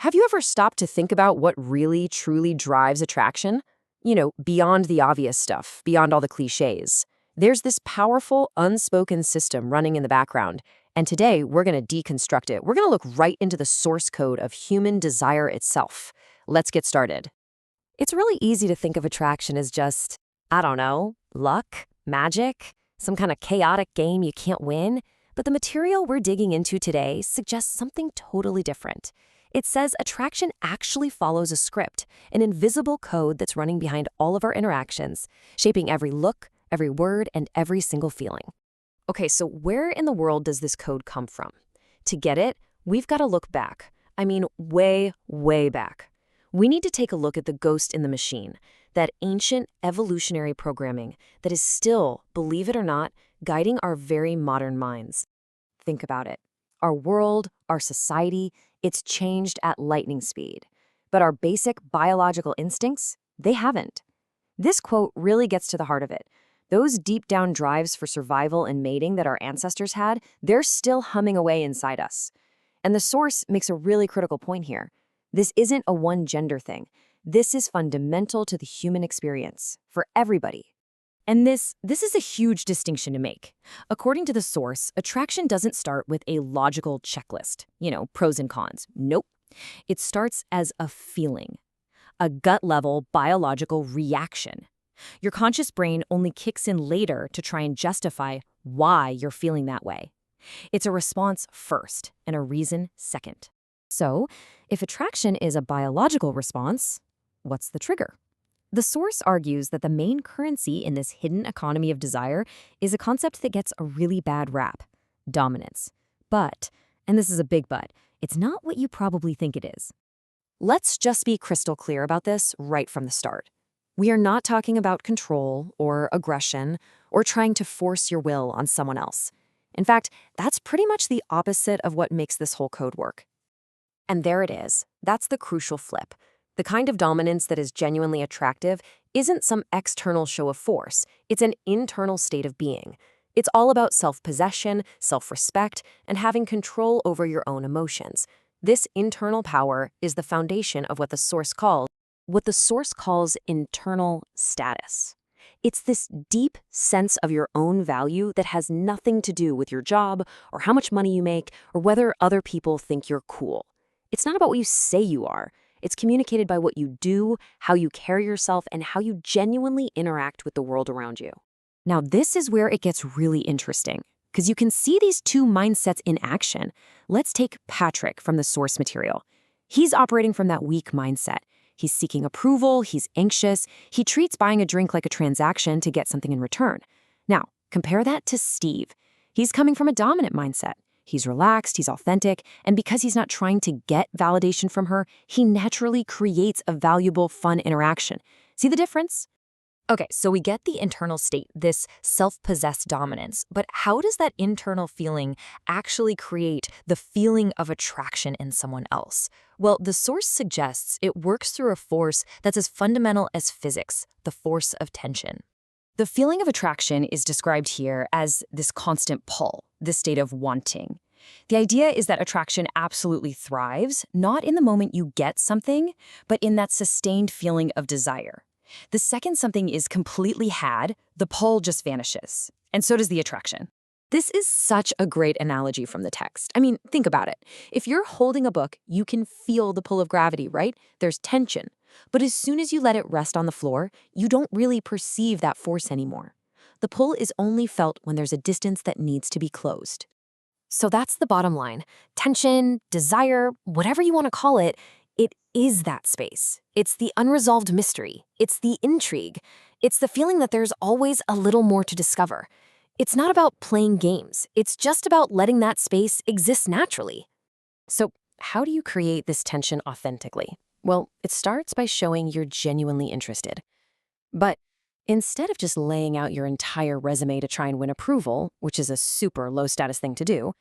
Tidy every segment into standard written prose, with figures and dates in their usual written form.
Have you ever stopped to think about what really, truly drives attraction? Beyond the obvious stuff, beyond all the cliches. There's this powerful, unspoken system running in the background, and today we're going to deconstruct it. We're going to look right into the source code of human desire itself. Let's get started. It's really easy to think of attraction as just, I don't know, luck, magic, some kind of chaotic game you can't win. But the material we're digging into today suggests something totally different. It says attraction actually follows a script, an invisible code that's running behind all of our interactions, shaping every look, every word, and every single feeling. Okay, so where in the world does this code come from? To get it, we've got to look back. I mean, way, way back. We need to take a look at the ghost in the machine, that ancient evolutionary programming that is still, believe it or not, guiding our very modern minds. Think about it. Our world, our society, it's changed at lightning speed. But our basic biological instincts, they haven't. This quote really gets to the heart of it. Those deep down drives for survival and mating that our ancestors had, they're still humming away inside us. And the source makes a really critical point here. This isn't a one-gender thing. This is fundamental to the human experience, for everybody. And this is a huge distinction to make. According to the source, attraction doesn't start with a logical checklist, pros and cons. Nope. It starts as a feeling, a gut-level biological reaction. Your conscious brain only kicks in later to try and justify why you're feeling that way. It's a response first and a reason second. So, if attraction is a biological response, what's the trigger? The source argues that the main currency in this hidden economy of desire is a concept that gets a really bad rap: dominance. But, and this is a big but, it's not what you probably think it is. Let's just be crystal clear about this right from the start. We are not talking about control or aggression or trying to force your will on someone else. In fact, that's pretty much the opposite of what makes this whole code work. And there it is. That's the crucial flip. The kind of dominance that is genuinely attractive isn't some external show of force. It's an internal state of being. It's all about self-possession, self-respect, and having control over your own emotions. This internal power is the foundation of what the source calls internal status. It's this deep sense of your own value that has nothing to do with your job or how much money you make or whether other people think you're cool. It's not about what you say you are. It's communicated by what you do, how you carry yourself, and how you genuinely interact with the world around you. Now, this is where it gets really interesting, because you can see these two mindsets in action. Let's take Patrick from the source material. He's operating from that weak mindset. He's seeking approval, he's anxious, he treats buying a drink like a transaction to get something in return. Now, compare that to Steve. He's coming from a dominant mindset. He's relaxed, he's authentic, and because he's not trying to get validation from her, he naturally creates a valuable, fun interaction. See the difference? Okay, so we get the internal state, this self-possessed dominance, but how does that internal feeling actually create the feeling of attraction in someone else? Well, the source suggests it works through a force that's as fundamental as physics, the force of tension. The feeling of attraction is described here as this constant pull, this state of wanting. The idea is that attraction absolutely thrives, not in the moment you get something, but in that sustained feeling of desire. The second something is completely had, the pull just vanishes. And so does the attraction. This is such a great analogy from the text. I mean, think about it. If you're holding a book, you can feel the pull of gravity, right? There's tension. But as soon as you let it rest on the floor, you don't really perceive that force anymore. The pull is only felt when there's a distance that needs to be closed. So that's the bottom line. Tension, desire, whatever you want to call it is that space. It's the unresolved mystery. It's the intrigue. It's the feeling that there's always a little more to discover. It's not about playing games. It's just about letting that space exist naturally. So how do you create this tension authentically? Well, it starts by showing you're genuinely interested. But instead of just laying out your entire resume to try and win approval, which is a super low-status thing to do,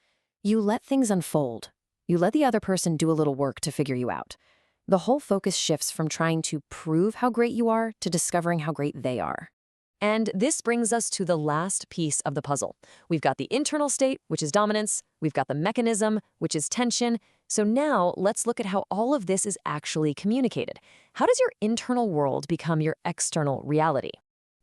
you let things unfold. You let the other person do a little work to figure you out. The whole focus shifts from trying to prove how great you are to discovering how great they are. And this brings us to the last piece of the puzzle. We've got the internal state, which is dominance. We've got the mechanism, which is tension. So now let's look at how all of this is actually communicated. How does your internal world become your external reality?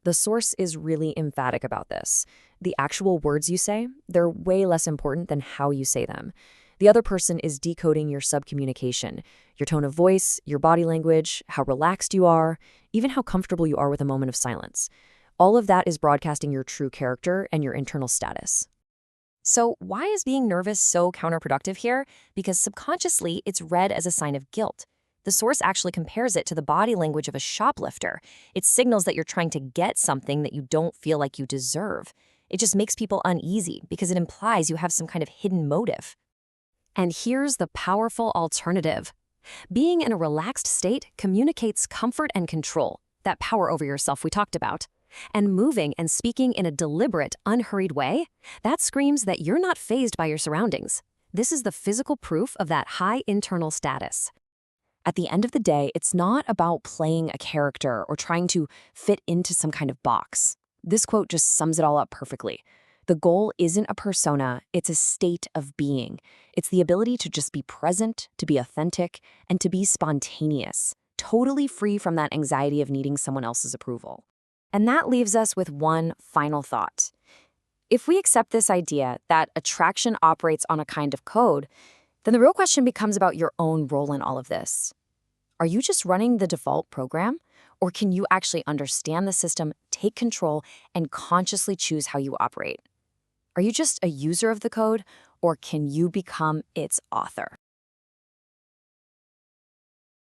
The source is really emphatic about this. The actual words you say, they're way less important than how you say them. The other person is decoding your subcommunication, your tone of voice, your body language, how relaxed you are, even how comfortable you are with a moment of silence. All of that is broadcasting your true character and your internal status. So why is being nervous so counterproductive here? Because subconsciously, it's read as a sign of guilt. The source actually compares it to the body language of a shoplifter. It signals that you're trying to get something that you don't feel like you deserve. It just makes people uneasy because it implies you have some kind of hidden motive. And here's the powerful alternative. Being in a relaxed state communicates comfort and control, that power over yourself we talked about. And moving and speaking in a deliberate, unhurried way, that screams that you're not fazed by your surroundings. This is the physical proof of that high internal status. At the end of the day, it's not about playing a character or trying to fit into some kind of box. This quote just sums it all up perfectly. The goal isn't a persona, it's a state of being. It's the ability to just be present, to be authentic, and to be spontaneous, totally free from that anxiety of needing someone else's approval. And that leaves us with one final thought. If we accept this idea that attraction operates on a kind of code, then the real question becomes about your own role in all of this. Are you just running the default program? Or can you actually understand the system, take control, and consciously choose how you operate? Are you just a user of the code, or can you become its author?